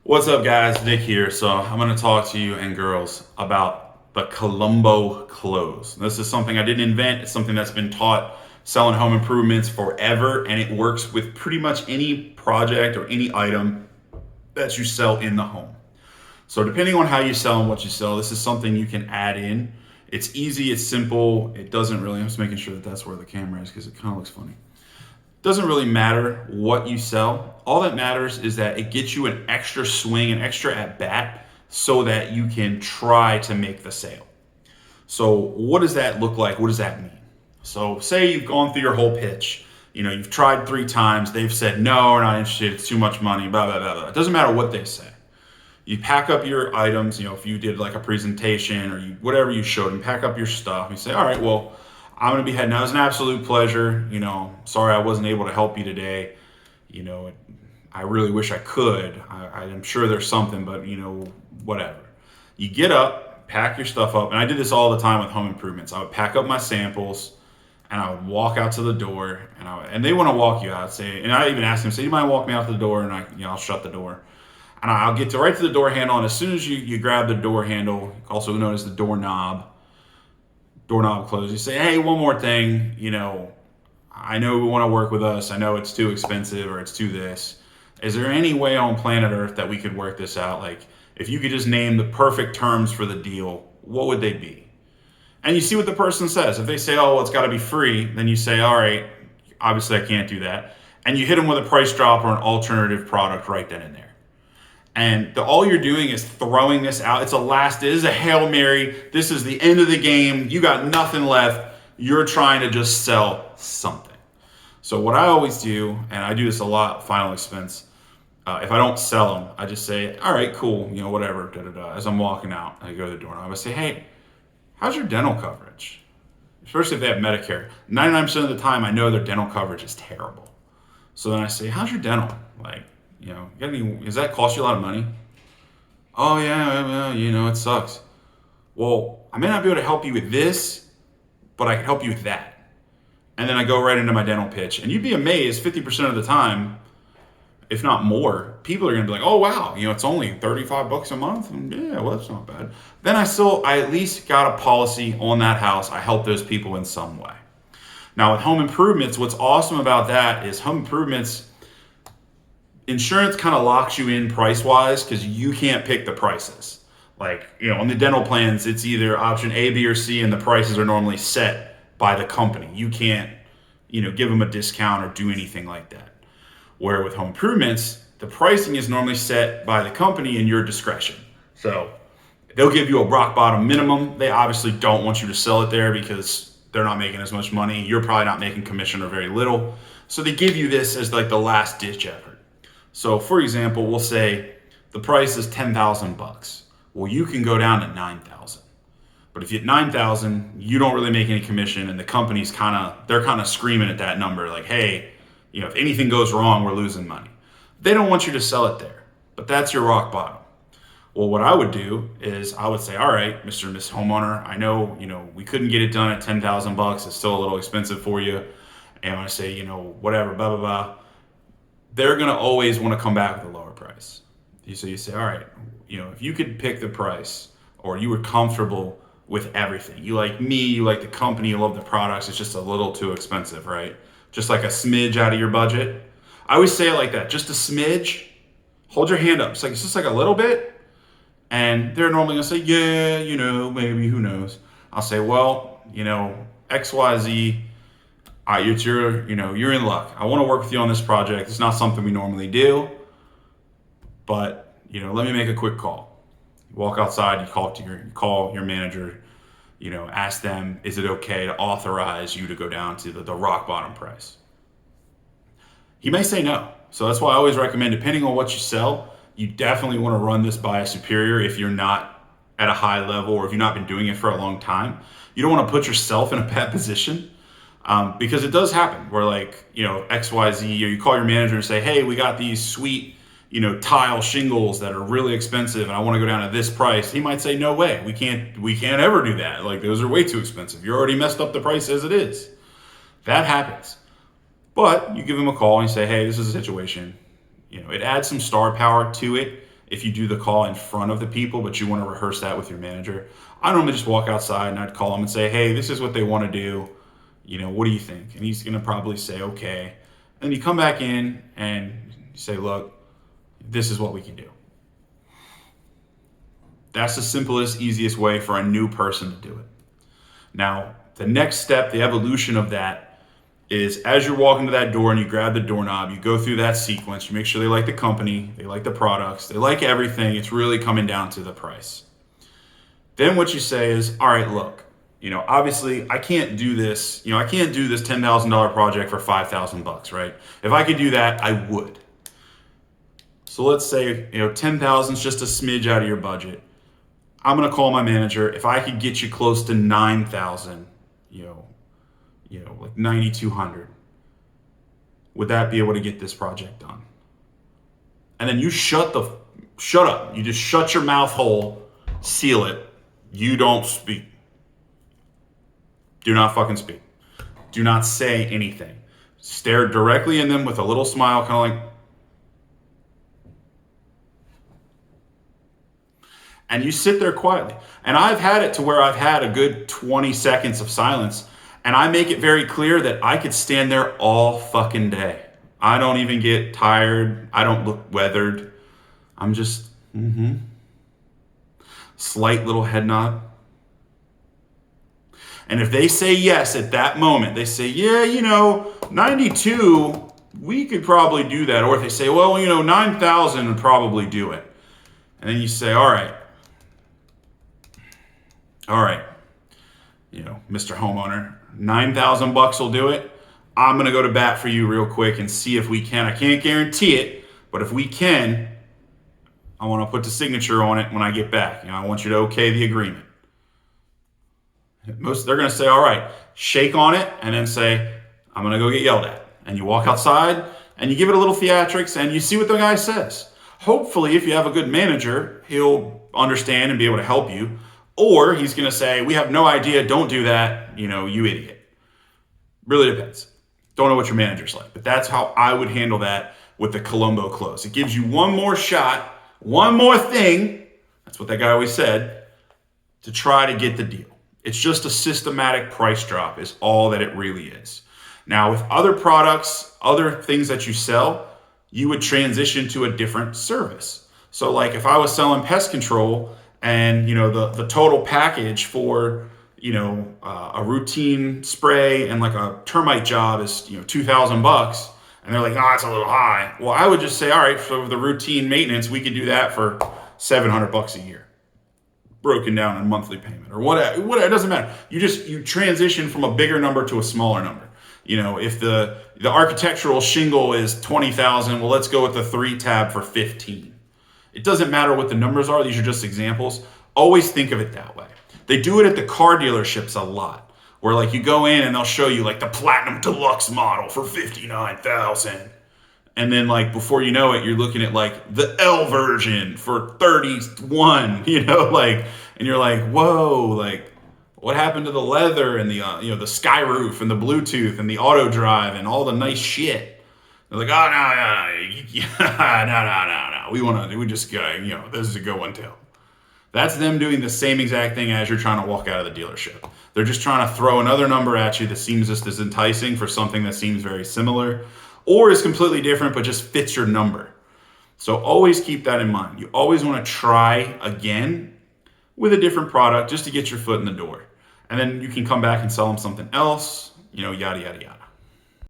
What's up, guys? Nick here. So I'm going to talk to you and girls about the Columbo close. This is something I didn't invent. It's something that's been taught selling home improvements forever, and it works with pretty much any project or any item that you sell in the home. So depending on how you sell and what you sell, this is something you can add in. It's easy. It's simple. It doesn't really. I'm just making sure that that's where the camera is because it kind of looks funny. Doesn't really matter what you sell. All that matters is that it gets you an extra swing, an extra at bat, so that you can try to make the sale. So, what does that look like? What does that mean? So, say you've gone through your whole pitch. You've tried 3 times. They've said, no, we're not interested. It's too much money, blah, blah, blah, blah. It doesn't matter what they say. You pack up your items, if you did like a presentation or whatever you showed them, pack up your stuff. You say, all right, well, I'm going to be heading out. It was an absolute pleasure. Sorry I wasn't able to help you today. I really wish I could. I'm sure there's something, but, whatever. You get up, pack your stuff up. And I did this all the time with home improvements. I would pack up my samples and I would walk out to the door and they want to walk you out. And I even asked them, say, you mind walk me out the door? And I'll shut the door. And I'll get right to the door handle. And as soon as you grab the door handle, also known as the doorknob closed, you say, hey, one more thing, I know we want to work with us. I know it's too expensive or it's too this. Is there any way on planet Earth that we could work this out? Like, if you could just name the perfect terms for the deal, what would they be? And you see what the person says. If they say, oh, well, it's got to be free, then you say, all right, obviously I can't do that. And you hit them with a price drop or an alternative product right then and there. And all you're doing is throwing this out. It is a Hail Mary. This is the end of the game. You got nothing left. You're trying to just sell something. So what I always do, and I do this a lot, final expense, if I don't sell them, I just say, all right, cool, whatever, As I'm walking out, I go to the door and I would say, hey, how's your dental coverage? Especially if they have Medicare. 99% of the time, I know their dental coverage is terrible. So then I say, how's your dental? Does that cost you a lot of money? Oh yeah, it sucks. Well, I may not be able to help you with this, but I can help you with that. And then I go right into my dental pitch. And you'd be amazed, 50% of the time, if not more, people are gonna be like, oh wow, it's only $35 a month. And yeah, well, that's not bad. Then I at least got a policy on that house. I help those people in some way. Now with home improvements, what's awesome about that is home improvements, insurance kind of locks you in price-wise because you can't pick the prices. On the dental plans, it's either option A, B, or C, and the prices are normally set by the company. You can't, give them a discount or do anything like that. Where with home improvements, the pricing is normally set by the company in your discretion. So they'll give you a rock bottom minimum. They obviously don't want you to sell it there because they're not making as much money. You're probably not making commission or very little. So they give you this as like the last ditch effort. So for example, we'll say the price is $10,000. Well, you can go down to $9,000. But if you hit $9,000, you don't really make any commission, and the company's they're kind of screaming at that number, like, hey, if anything goes wrong, we're losing money. They don't want you to sell it there, but that's your rock bottom. Well, what I would do is I would say, all right, Mr. and Miss Homeowner, I know, we couldn't get it done at $10,000. It's still a little expensive for you. And I say, whatever, blah, blah, blah. They're going to always want to come back with a lower price. So you say, all right, if you could pick the price or you were comfortable with everything, you like me, you like the company, you love the products, it's just a little too expensive, right? Just like a smidge out of your budget. I always say it like that, just a smidge. Hold your hand up. It's just like a little bit. And they're normally going to say, yeah, maybe, who knows? I'll say, well, XYZ, you're in luck. I want to work with you on this project. It's not something we normally do, but let me make a quick call. You walk outside, you call your manager, ask them, is it okay to authorize you to go down to the rock bottom price? He may say no. So that's why I always recommend, depending on what you sell, you definitely want to run this by a superior if you're not at a high level or if you've not been doing it for a long time. You don't want to put yourself in a bad position. Because it does happen where XYZ, or you call your manager and say, hey, we got these sweet, tile shingles that are really expensive and I want to go down to this price. He might say, no way, we can't ever do that. Those are way too expensive. You already messed up the price as it is. That happens. But you give him a call and you say, hey, this is a situation. It adds some star power to it if you do the call in front of the people, but you want to rehearse that with your manager. I normally just walk outside and I'd call them and say, hey, this is what they want to do. What do you think? And he's going to probably say, okay. And you come back in and you say, look, this is what we can do. That's the simplest, easiest way for a new person to do it. Now, the next step, the evolution of that, is as you're walking to that door and you grab the doorknob, you go through that sequence, you make sure they like the company, they like the products, they like everything. It's really coming down to the price. Then what you say is, all right, look, obviously I can't do this, I can't do this $10,000 project for $5,000, right? If I could do that, I would. So let's say, 10,000 is just a smidge out of your budget. I'm going to call my manager. If I could get you close to 9,000, like 9,200, would that be able to get this project done? And then you shut up. You just shut your mouth hole, seal it. You don't speak. Do not fucking speak. Do not say anything. Stare directly in them with a little smile, kind of like, and you sit there quietly. And I've had it to where I've had a good 20 seconds of silence, and I make it very clear that I could stand there all fucking day. I don't even get tired. I don't look weathered. I'm just, slight little head nod. And if they say yes at that moment, they say, yeah, 92, we could probably do that. Or if they say, well, 9,000 would probably do it. And then you say, all right, Mr. Homeowner, $9,000 will do it. I'm going to go to bat for you real quick and see if we can. I can't guarantee it, but if we can, I want to put the signature on it when I get back. I want you to okay the agreement. They're going to say, all right, shake on it, and then say, I'm going to go get yelled at. And you walk outside, and you give it a little theatrics, and you see what the guy says. Hopefully, if you have a good manager, he'll understand and be able to help you. Or he's going to say, we have no idea, don't do that, you idiot. Really depends. Don't know what your manager's like. But that's how I would handle that with the Columbo close. It gives you one more shot, one more thing, that's what that guy always said, to try to get the deal. It's just a systematic price drop is all that it really is. Now, with other products, other things that you sell, you would transition to a different service. So like if I was selling pest control and, the total package for, a routine spray and like a termite job is, $2,000, and they're like, no, that's a little high. Well, I would just say, all right, for the routine maintenance, we could do that for $700 a year, broken down in monthly payment or whatever. It doesn't matter. You transition from a bigger number to a smaller number. If the architectural shingle is 20,000, well, let's go with the 3 tab for 15. It doesn't matter what the numbers are. These are just examples. Always think of it that way. They do it at the car dealerships a lot, where like you go in and they'll show you like the Platinum Deluxe model for 59,000. And then like before you know it, you're looking at like the L version for 31, and you're like, whoa, like what happened to the leather and the the sky roof and the Bluetooth and the auto drive and all the nice shit? They're like, oh no. We just got, this is a good one too. That's them doing the same exact thing as you're trying to walk out of the dealership. They're just trying to throw another number at you that seems just as enticing for something that seems very similar or is completely different but just fits your number. So always keep that in mind. You always want to try again with a different product just to get your foot in the door. And then you can come back and sell them something else, yada, yada, yada.